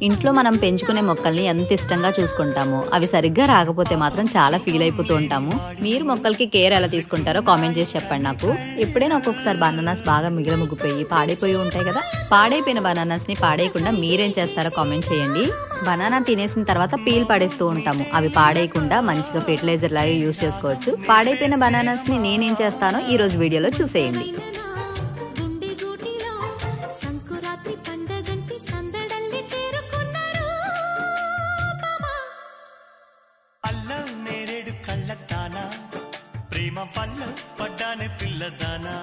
ఇంట్లో మనం పెంచుకునే మొక్కల్ని ఎంత ఇష్టంగా చూసుకుంటామో అవి సరిగ్గా రాకపోతే మాత్రం చాలా ఫీల్ అయిపోతూ ఉంటాము. మీరు మొక్కలకి కేర్ ఎలా తీసుకుంటారో కామెంట్ చేసి చెప్పండి నాకు. ఎప్పుడైనా ఒక్కొక్కసారి బనానాస్ బాగా మిగిలిముగ్గిపోయి పాడైపోయి ఉంటాయి కదా, పాడైపోయిన బనానాస్ ని పాడేయకుండా మీరేం చేస్తారో కామెంట్ చేయండి. బనానా తినేసిన తర్వాత పీల్ పడేస్తూ ఉంటాము, అవి పాడేయకుండా మంచిగా ఫెర్టిలైజర్ లాగా యూజ్ చేసుకోవచ్చు. పాడైపోయిన బనానాస్ ని నేనేం చేస్తానో ఈ రోజు వీడియోలో చూసేయండి. ప్రేమ వల్ల పడ్డానే పిల్లదానా.